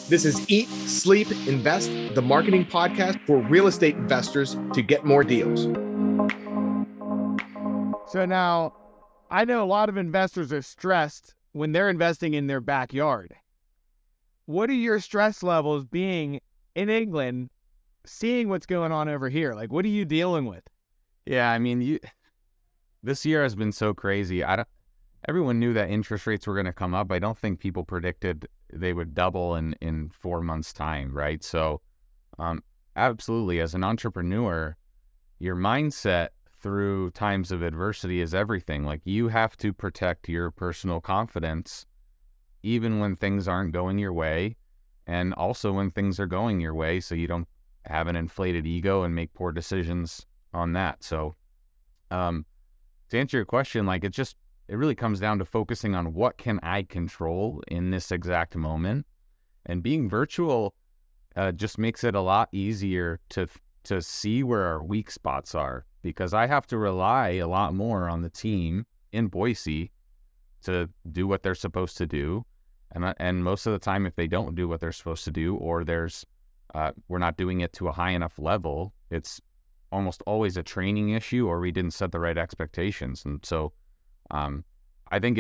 This is Eat, Sleep, Invest, the marketing podcast for real estate investors to get more deals. So now, I know a lot of investors are stressed when they're investing in their backyard. What are your stress levels being in England, seeing what's going on over here? Like, what are you dealing with? Yeah, I mean, this year has been so crazy. Everyone knew that interest rates were going to come up. I don't think people predicted they would double in 4 months' time, right? So, absolutely, as an entrepreneur, your mindset through times of adversity is everything. Like, you have to protect your personal confidence, even when things aren't going your way, and also when things are going your way, so you don't have an inflated ego and make poor decisions on that. So, to answer your question, like, it really comes down to focusing on what can I control in this exact moment. And being virtual just makes it a lot easier to see where our weak spots are, because I have to rely a lot more on the team in Boise to do what they're supposed to do. And most of the time, if they don't do what they're supposed to do, or we're not doing it to a high enough level, it's almost always a training issue, or we didn't set the right expectations. And so I think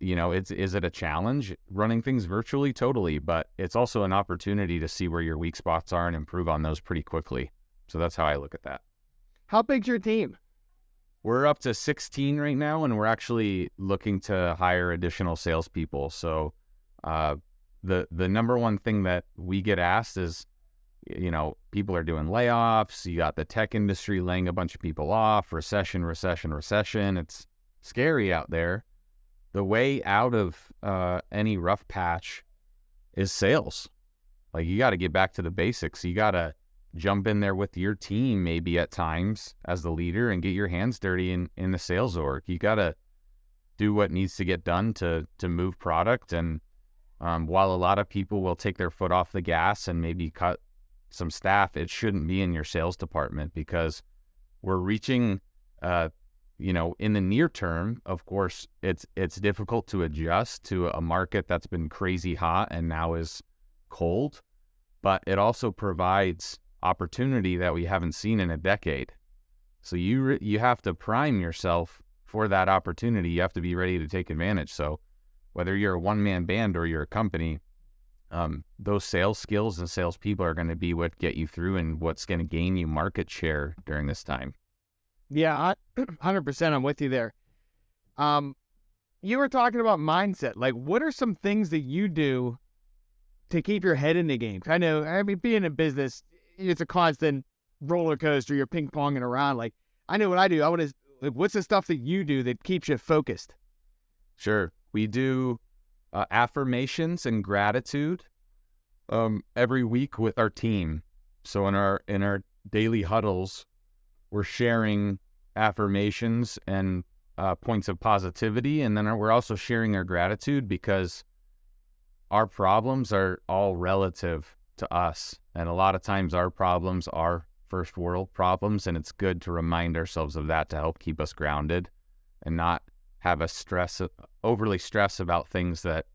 is it a challenge running things virtually? Totally. But it's also an opportunity to see where your weak spots are and improve on those pretty quickly. So that's how I look at that. How big's your team? We're up to 16 right now, and we're actually looking to hire additional salespeople. So the number one thing that we get asked is, people are doing layoffs. You got the tech industry laying a bunch of people off. Recession. It's scary out there. The way out of any rough patch is sales. Like, you got to get back to the basics. You got to jump in there with your team maybe at times as the leader and get your hands dirty in the sales org. You got to do what needs to get done to move product. And while a lot of people will take their foot off the gas and maybe cut some staff, it shouldn't be in your sales department, because we're reaching, in the near term, of course, it's difficult to adjust to a market that's been crazy hot and now is cold, but it also provides opportunity that we haven't seen in a decade. So you have to prime yourself for that opportunity. You have to be ready to take advantage. So whether you're a one-man band or you're a company, those sales skills and salespeople are going to be what get you through and what's going to gain you market share during this time. Yeah, 100%. I'm with you there. You were talking about mindset. Like, what are some things that you do to keep your head in the game? I mean, being in business, it's a constant roller coaster. You're ping-ponging around. Like, I know what I do. What's the stuff that you do that keeps you focused? Sure. We do affirmations and gratitude every week with our team. So in our daily huddles, we're sharing affirmations and points of positivity, and then we're also sharing our gratitude, because our problems are all relative to us, and a lot of times our problems are first world problems, and it's good to remind ourselves of that to help keep us grounded and not have us overly stress about things that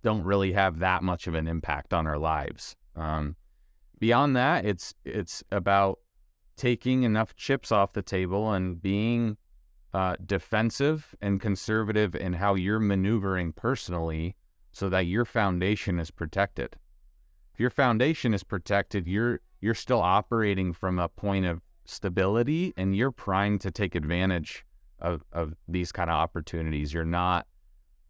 don't really have that much of an impact on our lives. Beyond that, it's about taking enough chips off the table and being defensive and conservative in how you're maneuvering personally, so that your foundation is protected. If your foundation is protected, you're still operating from a point of stability, and you're primed to take advantage of these kind of opportunities. You're not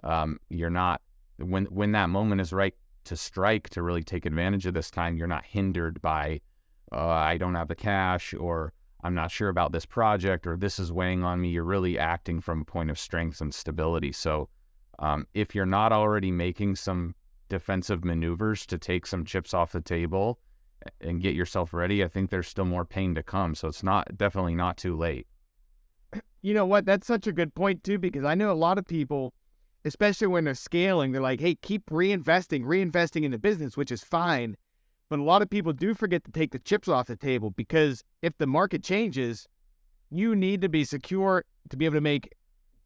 when that moment is right to strike, to really take advantage of this time, you're not hindered by I don't have the cash, or I'm not sure about this project, or this is weighing on me. You're really acting from a point of strength and stability. So if you're not already making some defensive maneuvers to take some chips off the table and get yourself ready, I think there's still more pain to come. So it's definitely not too late. You know what? That's such a good point too, because I know a lot of people, especially when they're scaling, they're like, hey, keep reinvesting in the business, which is fine. But a lot of people do forget to take the chips off the table, because if the market changes, you need to be secure to be able to make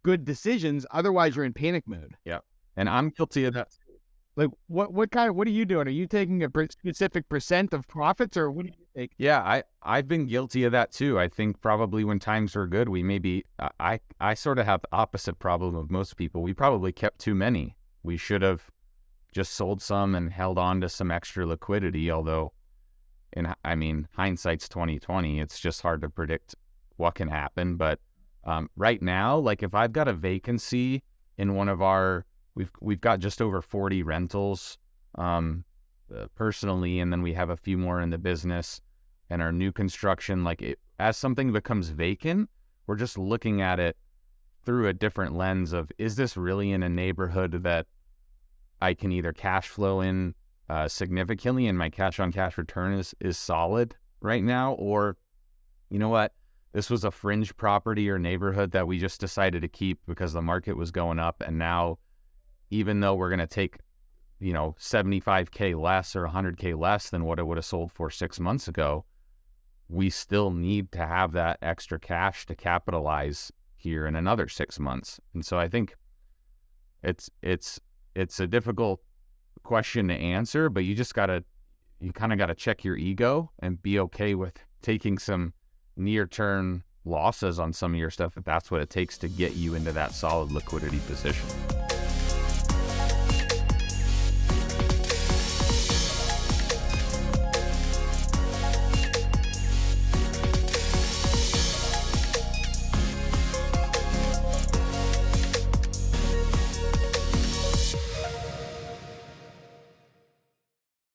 good decisions. Otherwise, you're in panic mode. Yeah. And I'm guilty of that. Like what are you doing? Are you taking a specific percent of profits, or what do you take? Yeah, I've been guilty of that too. I think probably when times were good, we maybe I sort of have the opposite problem of most people. We probably kept too many. We should have just sold some and held on to some extra liquidity. Although, hindsight's 2020. It's just hard to predict what can happen. But right now, like if I've got a vacancy in one of our, we've got just over 40 rentals personally, and then we have a few more in the business and our new construction. As something becomes vacant, we're just looking at it through a different lens of, is this really in a neighborhood that I can either cash flow in significantly and my cash on cash return is solid right now, or you know what, this was a fringe property or neighborhood that we just decided to keep because the market was going up, and now even though we're going to take $75K less or $100K less than what it would have sold for 6 months ago, we still need to have that extra cash to capitalize here in another 6 months. And so I think it's a difficult question to answer, but you kind of got to check your ego and be okay with taking some near-term losses on some of your stuff if that's what it takes to get you into that solid liquidity position.